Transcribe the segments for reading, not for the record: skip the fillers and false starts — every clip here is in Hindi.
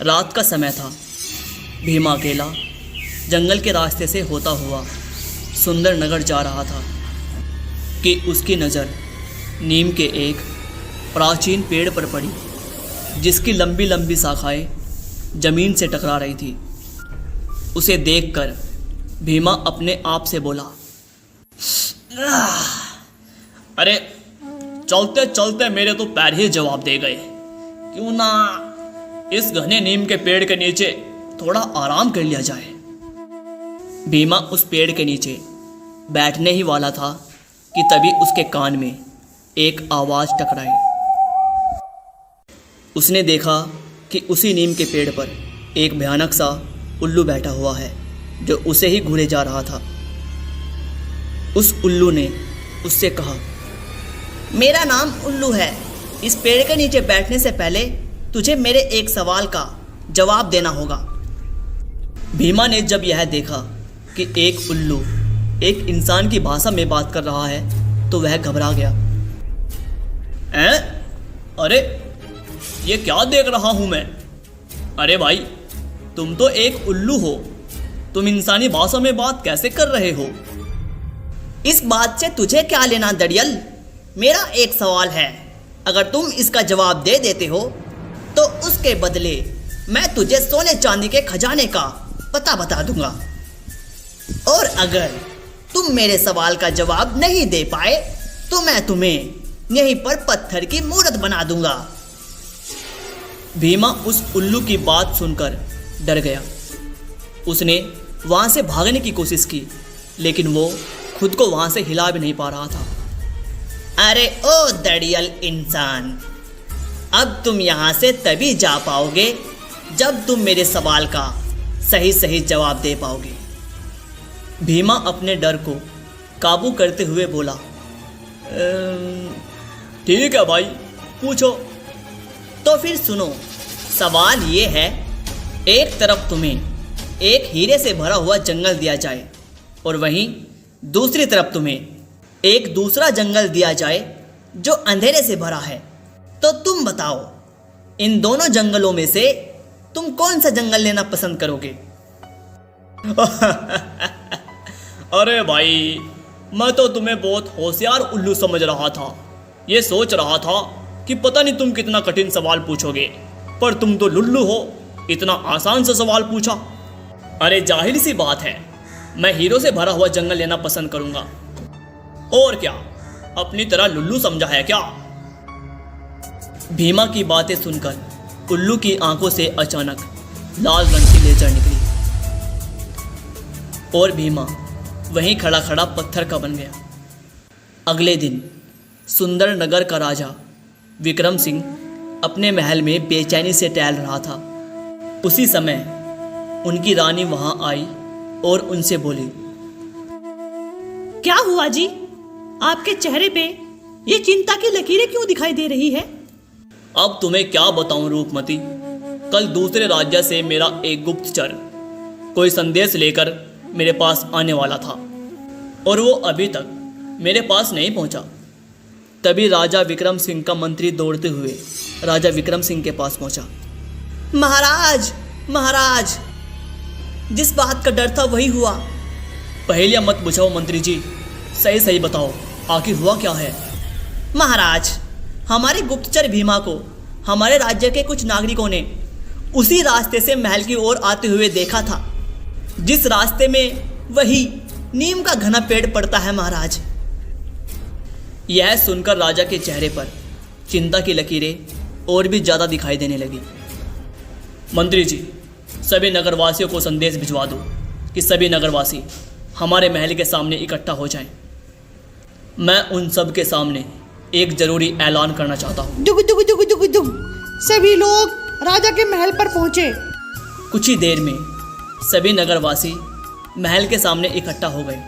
रात का समय था। भीमा अकेला जंगल के रास्ते से होता हुआ सुंदर नगर जा रहा था कि उसकी नज़र नीम के एक प्राचीन पेड़ पर पड़ी, जिसकी लंबी लंबी शाखाएं जमीन से टकरा रही थी। उसे देखकर भीमा अपने आप से बोला, अरे चलते चलते मेरे तो पैर ही जवाब दे गए। क्यों ना इस घने नीम के पेड़ के नीचे थोड़ा आराम कर लिया जाए। भीमा उस पेड़ के नीचे बैठने ही वाला था कि तभी उसके कान में एक आवाज़ टकराई। उसने देखा कि उसी नीम के पेड़ पर एक भयानक सा उल्लू बैठा हुआ है, जो उसे ही घूरे जा रहा था। उस उल्लू ने उससे कहा, मेरा नाम उल्लू है। इस पेड़ के नीचे बैठने से पहले तुझे मेरे एक सवाल का जवाब देना होगा। भीमा ने जब यह देखा कि एक उल्लू एक इंसान की भाषा में बात कर रहा है तो वह घबरा गया। अरे ये क्या देख रहा हूं मैं? अरे भाई, तुम तो एक उल्लू हो, तुम इंसानी भाषा में बात कैसे कर रहे हो? इस बात से तुझे क्या लेना दड़ियल? मेरा एक सवाल है, अगर तुम इसका जवाब दे देते हो तो उसके बदले मैं तुझे सोने चांदी के खजाने का पता बता दूंगा, और अगर तुम मेरे सवाल का जवाब नहीं दे पाए तो मैं तुम्हें यहीं पर पत्थर की मूर्त बना दूंगा। भीमा उस उल्लू की बात सुनकर डर गया। उसने वहां से भागने की कोशिश की, लेकिन वो खुद को वहां से हिला भी नहीं पा रहा था। अरे ओ दड़ियल इंसान, अब तुम यहां से तभी जा पाओगे जब तुम मेरे सवाल का सही सही जवाब दे पाओगे। भीमा अपने डर को काबू करते हुए बोला, ठीक है भाई, पूछो। तो फिर सुनो, सवाल ये है, एक तरफ तुम्हें एक हीरे से भरा हुआ जंगल दिया जाए और वहीं दूसरी तरफ तुम्हें एक दूसरा जंगल दिया जाए जो अंधेरे से भरा है, तो तुम बताओ, इन दोनों जंगलों में से तुम कौन सा जंगल लेना पसंद करोगे? अरे भाई, मैं तो तुम्हें बहुत होशियार उल्लू समझ रहा था। ये सोच रहा था कि पता नहीं तुम कितना कठिन सवाल पूछोगे, पर तुम तो लुल्लू हो, इतना आसान सा सवाल पूछा। अरे जाहिर सी बात है, मैं हीरो से भरा हुआ जंगल लेना पसंद करूंगा। और क्या, अपनी तरह लुल्लू समझा है क्या? भीमा की बातें सुनकर उल्लू की आंखों से अचानक लाल रंग की लेजर निकली और भीमा वहीं खड़ा खड़ा पत्थर का बन गया। अगले दिन सुंदर नगर का राजा विक्रम सिंह अपने महल में बेचैनी से टहल रहा था। उसी समय उनकी रानी वहां आई और उनसे बोली, क्या हुआ जी? आपके चेहरे पे ये चिंता की लकीरें क्यों दिखाई दे रही है? अब तुम्हें क्या बताऊं रूपमती, कल दूसरे राज्य से मेरा एक गुप्तचर कोई संदेश लेकर मेरे पास आने वाला था और वो अभी तक मेरे पास नहीं पहुंचा। तभी राजा विक्रम सिंह का मंत्री दौड़ते हुए राजा विक्रम सिंह के पास पहुंचा। महाराज, महाराज, जिस बात का डर था वही हुआ। पहेलियां मत बुझाओ मंत्री जी, सही सही बताओ, आखिर हुआ क्या है? महाराज, हमारे गुप्तचर भीमा को हमारे राज्य के कुछ नागरिकों ने उसी रास्ते से महल की ओर आते हुए देखा था, जिस रास्ते में वही नीम का घना पेड़ पड़ता है। महाराज, यह सुनकर राजा के चेहरे पर चिंता की लकीरें और भी ज़्यादा दिखाई देने लगी। मंत्री जी, सभी नगरवासियों को संदेश भिजवा दो कि सभी नगरवासी हमारे महल के सामने इकट्ठा हो जाएं। मैं उन सब के सामने एक जरूरी ऐलान करना चाहता हूँ। दुग दुग दुग दुग दुग। सभी लोग राजा के महल पर पहुंचे। कुछ ही देर में सभी नगरवासी महल के सामने इकट्ठा हो गए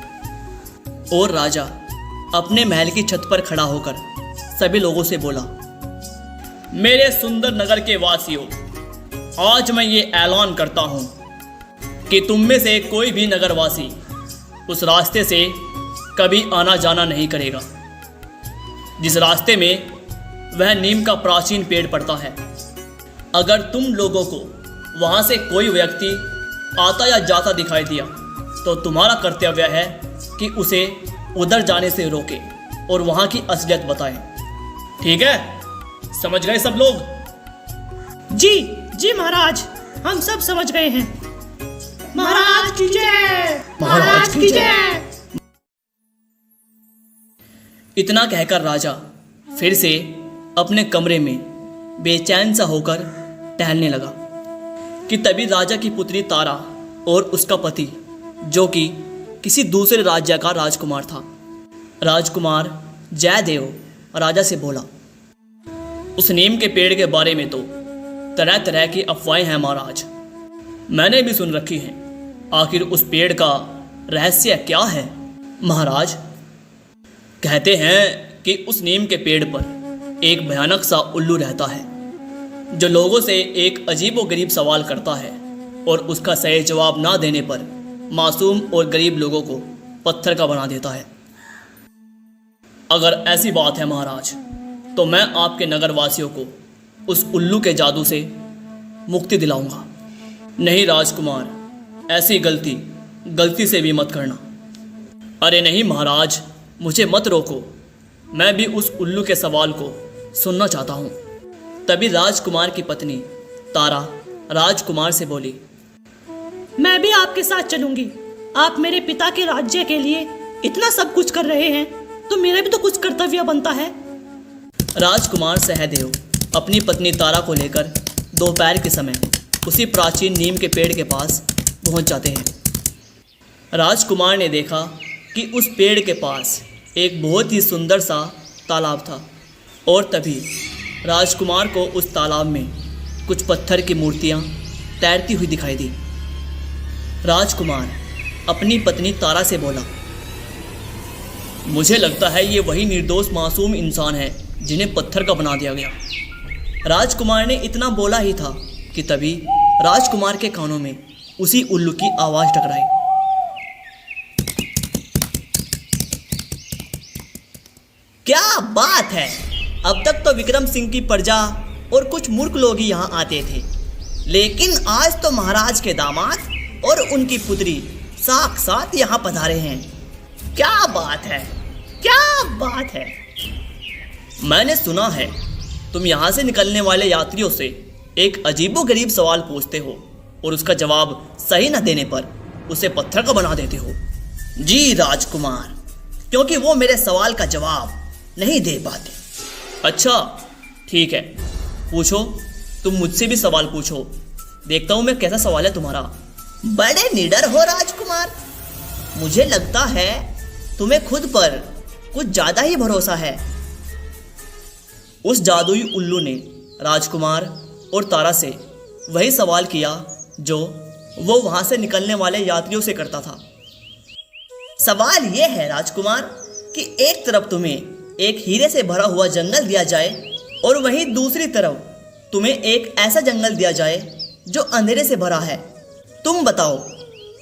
और राजा अपने महल की छत पर खड़ा होकर सभी लोगों से बोला, मेरे सुंदर नगर के वासियों, आज मैं ये ऐलान करता हूँ कि तुम में से कोई भी नगरवासी उस रास्ते से कभी आना जाना नहीं करेगा जिस रास्ते में वह नीम का प्राचीन पेड़ पड़ता है। अगर तुम लोगों को वहां से कोई व्यक्ति आता या जाता दिखाई दिया तो तुम्हारा कर्तव्य है कि उसे उधर जाने से रोके और वहां की असलियत बताएं। ठीक है, समझ गए सब लोग? जी जी महाराज, हम सब समझ गए हैं। महाराज की जय, महाराज की जय। इतना कहकर राजा फिर से अपने कमरे में बेचैन सा होकर टहलने लगा कि तभी राजा की पुत्री तारा और उसका पति, जो कि किसी दूसरे राज्य का राजकुमार था, राजकुमार जयदेव, राजा से बोला, उस नीम के पेड़ के बारे में तो तरह तरह की अफवाहें हैं महाराज, मैंने भी सुन रखी हैं। आखिर उस पेड़ का रहस्य क्या है? महाराज, कहते हैं कि उस नीम के पेड़ पर एक भयानक सा उल्लू रहता है जो लोगों से एक अजीबोगरीब सवाल करता है और उसका सही जवाब ना देने पर मासूम और गरीब लोगों को पत्थर का बना देता है। अगर ऐसी बात है महाराज, तो मैं आपके नगर वासियों को उस उल्लू के जादू से मुक्ति दिलाऊंगा। नहीं राजकुमार, ऐसी गलती से भी मत करना। अरे नहीं महाराज, मुझे मत रोको, मैं भी उस उल्लू के सवाल को सुनना चाहता हूँ। तभी राजकुमार की पत्नी तारा राजकुमार से बोली, मैं भी आपके साथ चलूंगी। आप मेरे पिता के राज्य के लिए इतना सब कुछ कर रहे हैं तो मेरा भी तो कुछ कर्तव्य बनता है। राजकुमार सहदेव अपनी पत्नी तारा को लेकर दोपहर के समय उसी प्राचीन नीम के पेड़ के पास पहुंच जाते हैं। राजकुमार ने देखा कि उस पेड़ के पास एक बहुत ही सुंदर सा तालाब था और तभी राजकुमार को उस तालाब में कुछ पत्थर की मूर्तियां तैरती हुई दिखाई दी। राजकुमार अपनी पत्नी तारा से बोला, मुझे लगता है ये वही निर्दोष मासूम इंसान है जिन्हें पत्थर का बना दिया गया। राजकुमार ने इतना बोला ही था कि तभी राजकुमार के कानों में उसी उल्लू की आवाज़ टकराई। क्या बात है, अब तक तो विक्रम सिंह की प्रजा और कुछ मूर्ख लोग ही यहाँ आते थे, लेकिन आज तो महाराज के दामाद और उनकी पुत्री साक्षात यहाँ पधारे हैं। क्या बात है, क्या बात है। मैंने सुना है तुम यहाँ से निकलने वाले यात्रियों से एक अजीबोगरीब सवाल पूछते हो और उसका जवाब सही न देने पर उसे पत्थर का बना देते हो। जी राजकुमार, क्योंकि वो मेरे सवाल का जवाब नहीं दे पाते। अच्छा ठीक है, पूछो, तुम मुझसे भी सवाल पूछो, देखता हूँ मैं कैसा सवाल है तुम्हारा। बड़े निडर हो राजकुमार, मुझे लगता है तुम्हें खुद पर कुछ ज्यादा ही भरोसा है। उस जादुई उल्लू ने राजकुमार और तारा से वही सवाल किया जो वो वहां से निकलने वाले यात्रियों से करता था। सवाल यह है राजकुमार कि एक तरफ तुम्हें एक हीरे से भरा हुआ जंगल दिया जाए और वहीं दूसरी तरफ तुम्हें एक ऐसा जंगल दिया जाए जो अंधेरे से भरा है। तुम बताओ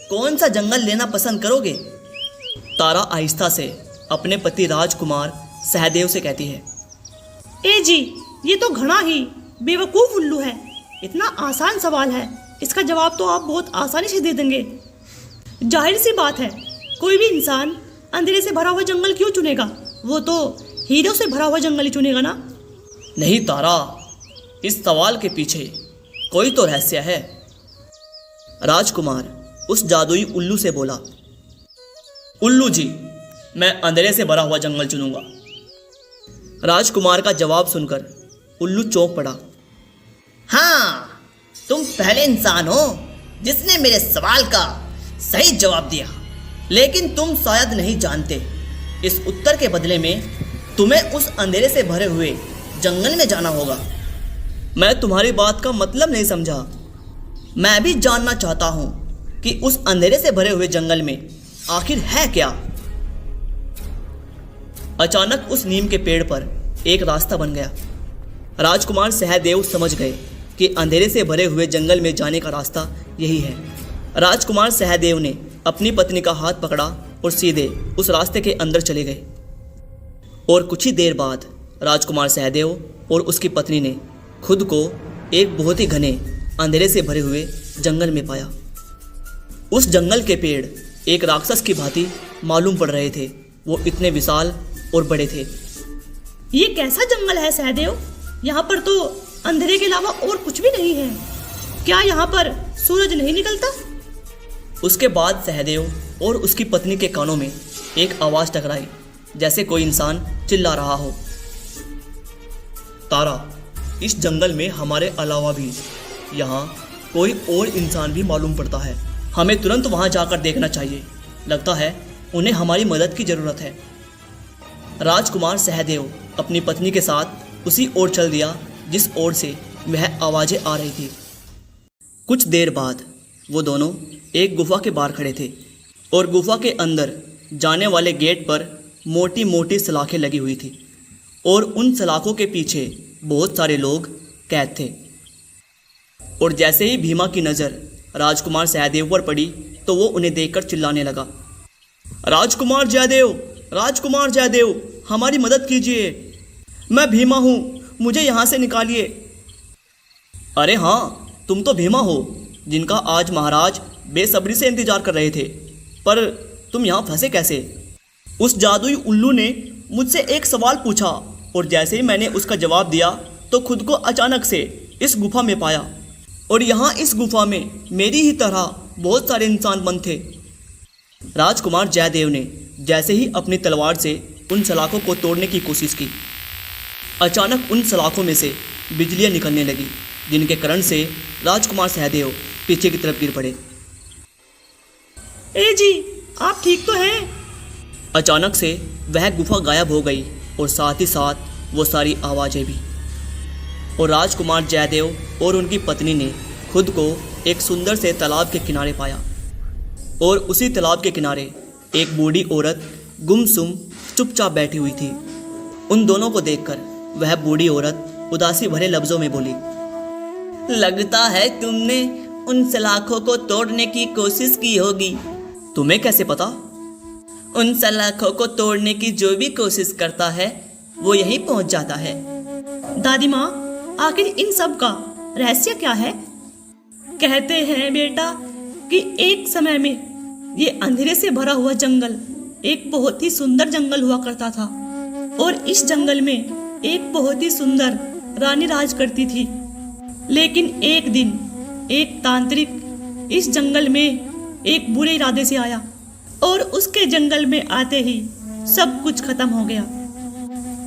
कौन सा जंगल लेना पसंद करोगे? तारा आहिस्ता से अपने पति राजकुमार सहदेव से कहती है, ए जी, ये तो घना ही बेवकूफ उल्लू है। इतना आसान सवाल है, इसका जवाब तो आप बहुत आसानी से दे देंगे। जाहिर सी बात है, कोई भी इंसान अंधेरे से भरा हुआ जंगल क्यों चुनेगा? वो तो हीरों से भरा हुआ जंगल ही चुनेगा ना। नहीं तारा, इस सवाल के पीछे कोई तो रहस्य है। राजकुमार उस जादुई उल्लू से बोला, उल्लू जी, मैं अंधेरे से भरा हुआ जंगल चुनूंगा। राजकुमार का जवाब सुनकर उल्लू चौंक पड़ा। हाँ, तुम पहले इंसान हो जिसने मेरे सवाल का सही जवाब दिया, लेकिन तुम शायद नहीं जानते, इस उत्तर के बदले में तुम्हें उस अंधेरे से भरे हुए जंगल में जाना होगा। मैं तुम्हारी बात का मतलब नहीं समझा। मैं भी जानना चाहता हूँ कि उस अंधेरे से भरे हुए जंगल में आखिर है क्या। अचानक उस नीम के पेड़ पर एक रास्ता बन गया। राजकुमार सहदेव समझ गए कि अंधेरे से भरे हुए जंगल में जाने का रास्ता यही है। राजकुमार सहदेव ने अपनी पत्नी का हाथ पकड़ा और सीधे उस रास्ते के अंदर चले गए। और कुछ ही देर बाद राजकुमार सहदेव और उसकी पत्नी ने खुद को एक बहुत ही घने अंधेरे से भरे हुए जंगल में पाया। उस जंगल के पेड़ एक राक्षस की भांति मालूम पड़ रहे थे। वो इतने विशाल और बड़े थे। ये कैसा जंगल है सहदेव? यहाँ पर तो अंधेरे के अलावा और कुछ भी नहीं है। क्या यहाँ पर सूरज नहीं निकलता? उसके बाद सहदेव और उसकी पत्नी के कानों में एक आवाज टकराई, जैसे कोई इंसान चिल्ला रहा हो। तारा, इस जंगल में हमारे अलावा भी यहाँ कोई और इंसान भी मालूम पड़ता है। हमें तुरंत वहाँ जाकर देखना चाहिए। लगता है उन्हें हमारी मदद की जरूरत है। राजकुमार सहदेव अपनी पत्नी के साथ उसी ओर चल दिया जिस ओर से वह आवाजें आ रही थी। कुछ देर बाद वो दोनों एक गुफा के बाहर खड़े थे और गुफा के अंदर जाने वाले गेट पर मोटी मोटी सलाखें लगी हुई थी और उन सलाखों के पीछे बहुत सारे लोग कैद थे। और जैसे ही भीमा की नज़र राजकुमार सहदेव पर पड़ी तो वो उन्हें देखकर चिल्लाने लगा, राजकुमार जयदेव, राजकुमार जयदेव, हमारी मदद कीजिए। मैं भीमा हूँ, मुझे यहाँ से निकालिए। अरे हाँ, तुम तो भीमा हो जिनका आज महाराज बेसब्री से इंतजार कर रहे थे, पर तुम यहाँ फंसे कैसे? उस जादुई उल्लू ने मुझसे एक सवाल पूछा और जैसे ही मैंने उसका जवाब दिया तो खुद को अचानक से इस गुफा में पाया और यहाँ इस गुफा में मेरी ही तरह बहुत सारे इंसान बंद थे। राजकुमार जयदेव ने जैसे ही अपनी तलवार से उन सलाखों को तोड़ने की कोशिश की, अचानक उन सलाखों में से बिजलियाँ निकलने लगी, जिनके करंट से राजकुमार सहदेव पीछे की तरफ गिर पड़े। ए जी, आप ठीक तो हैं? अचानक से वह गुफा गायब हो गई और साथ ही साथ वो सारी आवाज़ें भी। और राजकुमार जयदेव और उनकी पत्नी ने खुद को एक सुंदर से तालाब के किनारे पाया और उसी तालाब के किनारे एक बूढ़ी औरत गुमसुम चुपचाप बैठी हुई थी। उन दोनों को देखकर वह बूढ़ी औरत उदासी भरे लफ्ज़ों में बोली, लगता है तुमने उन सलाखों को तोड़ने की कोशिश की होगी। तुम्हें कैसे पता? उन सलाखों को तोड़ने की जो भी कोशिश करता है वो यहीं पहुंच जाता है। दादी माँ, आखिर इन सब का रहस्य क्या है? कहते हैं बेटा कि एक समय में ये अंधेरे से भरा हुआ जंगल एक बहुत ही सुंदर जंगल हुआ करता था और इस जंगल में एक बहुत ही सुंदर रानी राज करती थी। लेकिन एक दिन एक तांत्रिक इस जंगल में एक बुरे इरादे से आया और उसके जंगल में आते ही सब कुछ खत्म हो गया।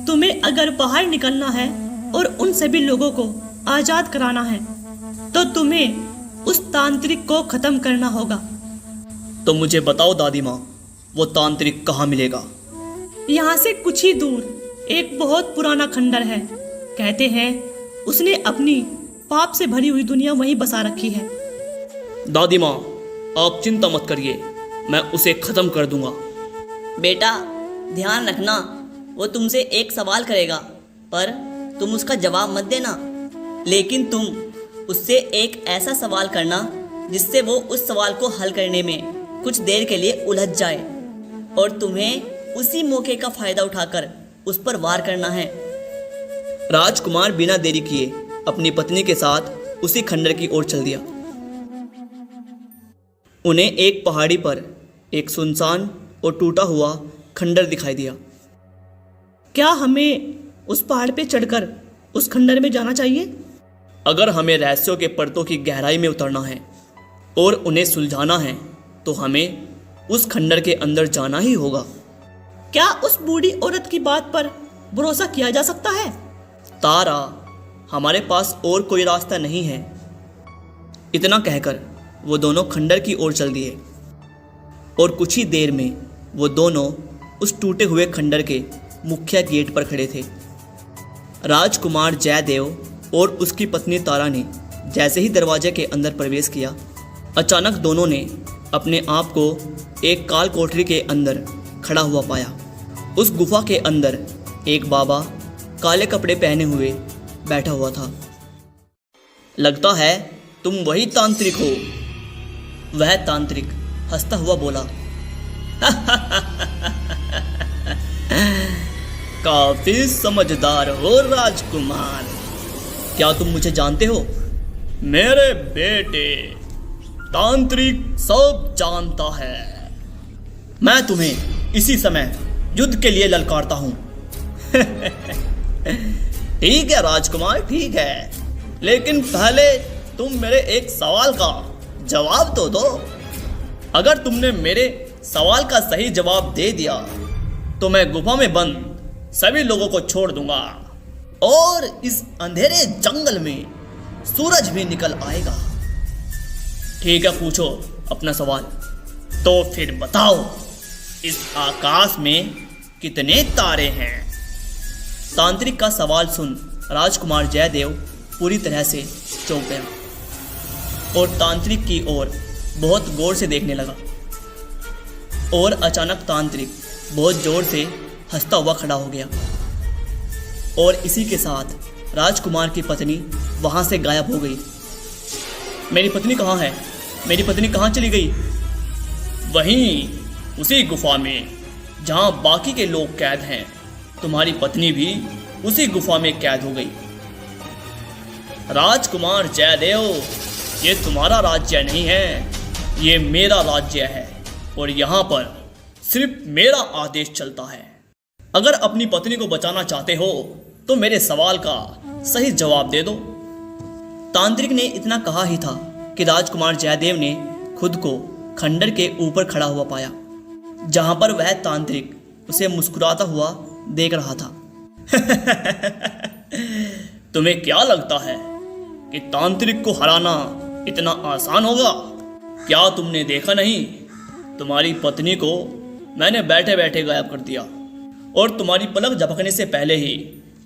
तुम्हें अगर बाहर निकलना है और उन सभी लोगों को आजाद कराना है तो तुम्हें उस तांत्रिक को खत्म करना होगा। तो मुझे बताओ दादी माँ, वो तांत्रिक कहाँ मिलेगा? यहाँ से कुछ ही दूर एक बहुत पुराना खंडर है। कहते हैं उसने अपनी पाप से भरी हुई दुनिया वहीं बसा रखी है। दादी माँ, आप चिंता मत करिए, मैं उसे खत्म कर दूंगा। बेटा ध्यान रखना, वो तुमसे एक सवाल करेगा पर तुम उसका जवाब मत देना, लेकिन तुम उससे एक ऐसा सवाल करना जिससे वो उस सवाल को हल करने में कुछ देर के लिए उलझ जाए और तुम्हें उसी मौके का फायदा उठाकर उस पर वार करना है। राजकुमार बिना देरी किए अपनी पत्नी के साथ उसी खंडर की ओर चल दिया। उन्हें एक पहाड़ी पर एक सुनसान और टूटा हुआ खंडर दिखाई दिया। क्या हमें उस पहाड़ पे चढ़कर उस खंडर में जाना चाहिए? अगर हमें रहस्यों के परतों की गहराई में उतरना है और उन्हें सुलझाना है तो हमें उस खंडर के अंदर जाना ही होगा। क्या उस बूढ़ी औरत की बात पर भरोसा किया जा सकता है? तारा, हमारे पास और कोई रास्ता नहीं है। इतना कहकर वो दोनों खंडर की ओर चल दिए और कुछ ही देर में वो दोनों उस टूटे हुए खंडर के मुख्य गेट पर खड़े थे। राजकुमार जयदेव और उसकी पत्नी तारा ने जैसे ही दरवाजे के अंदर प्रवेश किया, अचानक दोनों ने अपने आप को एक काल कोठरी के अंदर खड़ा हुआ पाया। उस गुफा के अंदर एक बाबा काले कपड़े पहने हुए बैठा हुआ था। लगता है तुम वही तांत्रिक हो। वह तांत्रिक हंसता हुआ बोला, काफी समझदार हो राजकुमार। क्या तुम मुझे जानते हो? मेरे बेटे, तांत्रिक सब जानता है। मैं तुम्हें इसी समय युद्ध के लिए ललकारता हूं। ठीक है राजकुमार, ठीक है, लेकिन पहले तुम मेरे एक सवाल का जवाब तो दो। अगर तुमने मेरे सवाल का सही जवाब दे दिया तो मैं गुफा में बंद सभी लोगों को छोड़ दूंगा और इस अंधेरे जंगल में सूरज भी निकल आएगा। ठीक है, पूछो अपना सवाल। तो फिर बताओ, इस आकाश में कितने तारे हैं? तांत्रिक का सवाल सुन राजकुमार जयदेव पूरी तरह से चौंक गया और तांत्रिक की ओर बहुत गौर से देखने लगा। और अचानक तांत्रिक बहुत जोर से हंसता हुआ खड़ा हो गया और इसी के साथ राजकुमार की पत्नी वहां से गायब हो गई। मेरी पत्नी कहाँ है? मेरी पत्नी कहाँ चली गई? वहीं उसी गुफा में जहां बाकी के लोग कैद हैं, तुम्हारी पत्नी भी उसी गुफा में कैद हो गई। राजकुमार जयदेव, ये तुम्हारा राज्य नहीं है, ये मेरा राज्य है और यहाँ पर सिर्फ मेरा आदेश चलता है। अगर अपनी पत्नी को बचाना चाहते हो तो मेरे सवाल का सही जवाब दे दो। तांत्रिक ने इतना कहा ही था कि राजकुमार जयदेव ने खुद को खंडर के ऊपर खड़ा हुआ पाया, जहां पर वह तांत्रिक उसे मुस्कुराता हुआ देख रहा था। तुम्हें क्या लगता है कि तांत्रिक को हराना इतना आसान होगा? क्या तुमने देखा नहीं, तुम्हारी पत्नी को मैंने बैठे बैठे गायब कर दिया और तुम्हारी पलक झपकने से पहले ही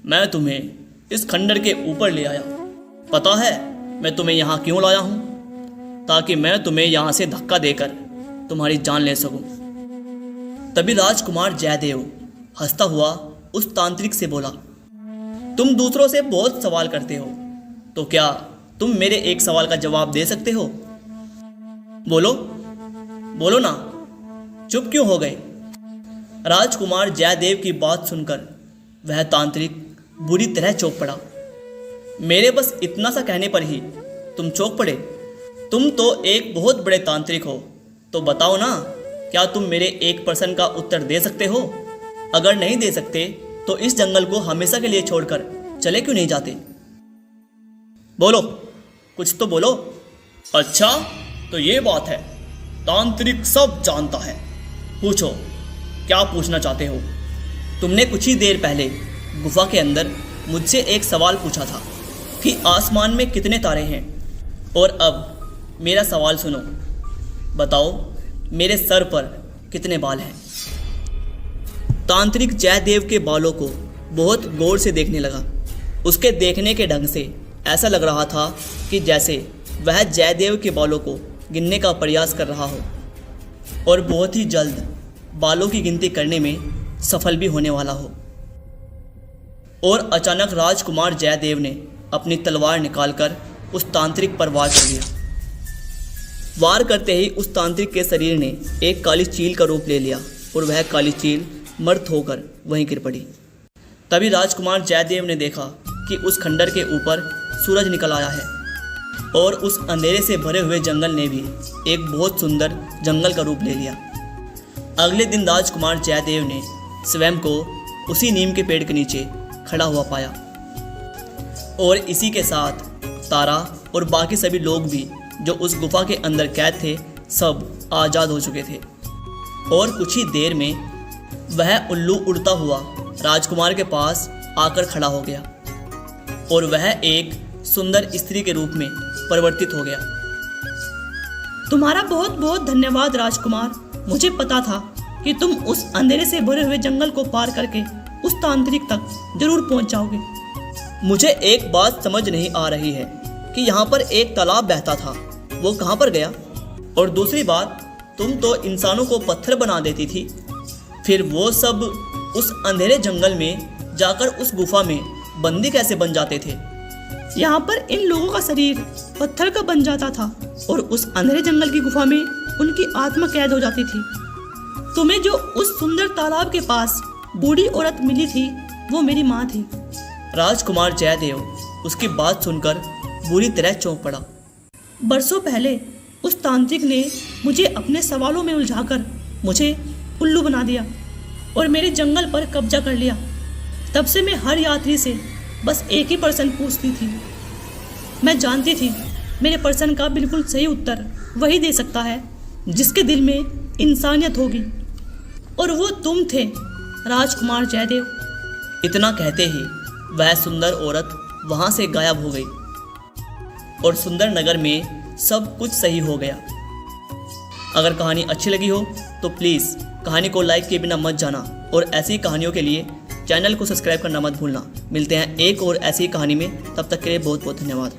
मैं तुम्हें इस खंडर के ऊपर ले आया। पता है मैं तुम्हें यहाँ क्यों लाया हूँ? ताकि मैं तुम्हें यहाँ से धक्का देकर तुम्हारी जान ले सकूं। तभी राजकुमार जयदेव हंसता हुआ उस तांत्रिक से बोला, तुम दूसरों से बहुत सवाल करते हो, तो क्या तुम मेरे एक सवाल का जवाब दे सकते हो? बोलो बोलो ना, चुप क्यों हो गए? राजकुमार जयदेव की बात सुनकर वह तांत्रिक बुरी तरह चौंक पड़ा। मेरे बस इतना सा कहने पर ही तुम चौंक पड़े? तुम तो एक बहुत बड़े तांत्रिक हो, तो बताओ ना, क्या तुम मेरे एक प्रश्न का उत्तर दे सकते हो? अगर नहीं दे सकते तो इस जंगल को हमेशा के लिए छोड़कर चले क्यों नहीं जाते? बोलो, कुछ तो बोलो। अच्छा, तो ये बात है, तांत्रिक सब जानता है। पूछो, क्या पूछना चाहते हो? तुमने कुछ ही देर पहले गुफा के अंदर मुझसे एक सवाल पूछा था कि आसमान में कितने तारे हैं, और अब मेरा सवाल सुनो। बताओ, मेरे सर पर कितने बाल हैं? तांत्रिक जयदेव के बालों को बहुत गौर से देखने लगा। उसके देखने के ढंग से ऐसा लग रहा था कि जैसे वह जयदेव के बालों को गिनने का प्रयास कर रहा हो और बहुत ही जल्द बालों की गिनती करने में सफल भी होने वाला हो। और अचानक राजकुमार जयदेव ने अपनी तलवार निकालकर उस तांत्रिक पर वार कर दिया। वार करते ही उस तांत्रिक के शरीर ने एक काली चील का रूप ले लिया और वह काली चील मर्द होकर वहीं गिर पड़ी। तभी राजकुमार जयदेव ने देखा कि उस खंडर के ऊपर सूरज निकल आया है और उस अंधेरे से भरे हुए जंगल ने भी एक बहुत सुंदर जंगल का रूप ले लिया। अगले दिन राजकुमार जयदेव ने स्वयं को उसी नीम के पेड़ के नीचे खड़ा हुआ पाया और इसी के साथ तारा और बाकी सभी लोग भी जो उस गुफा के अंदर कैद थे सब आज़ाद हो चुके थे। और कुछ ही देर में वह उल्लू उड़ता हुआ राजकुमार के पास आकर खड़ा हो गया और वह एक सुंदर स्त्री के रूप में परिवर्तित हो गया। तुम्हारा बहुत बहुत धन्यवाद राजकुमार। मुझे पता था कि तुम उस अंधेरे से भरे हुए जंगल को पार करके उस तांत्रिक तक जरूर पहुंच जाओगे। मुझे एक बात समझ नहीं आ रही है कि यहाँ पर एक तालाब बहता था, वो कहाँ पर गया? और दूसरी बात, तुम तो इंसानों को पत्थर बना देती थी, फिर वो सब उस अंधेरे जंगल में जाकर उस गुफा में बंदी कैसे बन जाते थे? यहाँ पर इन लोगों का शरीर पत्थर का बन जाता था और उस अंधेरे जंगल की गुफा में उनकी आत्मा कैद हो जाती थी। तुम्हें जो उस सुंदर तालाब के पास बूढ़ी औरत मिली थी वो मेरी माँ थी। राजकुमार जयदेव उसकी बात सुनकर बुरी तरह चौंक पड़ा। बरसों पहले उस तांत्रिक ने मुझे अपने सवालों में उलझाकर मुझे उल्लू बना दिया और मेरे जंगल पर कब्जा कर लिया। तब से मैं हर यात्री से बस एक ही प्रश्न पूछती थी। मैं जानती थी मेरे प्रश्न का बिल्कुल सही उत्तर वही दे सकता है जिसके दिल में इंसानियत होगी, और वो तुम थे राजकुमार जयदेव। इतना कहते ही वह सुंदर औरत वहाँ से गायब हो गई और सुंदर नगर में सब कुछ सही हो गया। अगर कहानी अच्छी लगी हो तो प्लीज़ कहानी को लाइक किए बिना मत जाना, और ऐसी कहानियों के लिए चैनल को सब्सक्राइब करना मत भूलना। मिलते हैं एक और ऐसी कहानी में, तब तक के लिए बहुत बहुत धन्यवाद।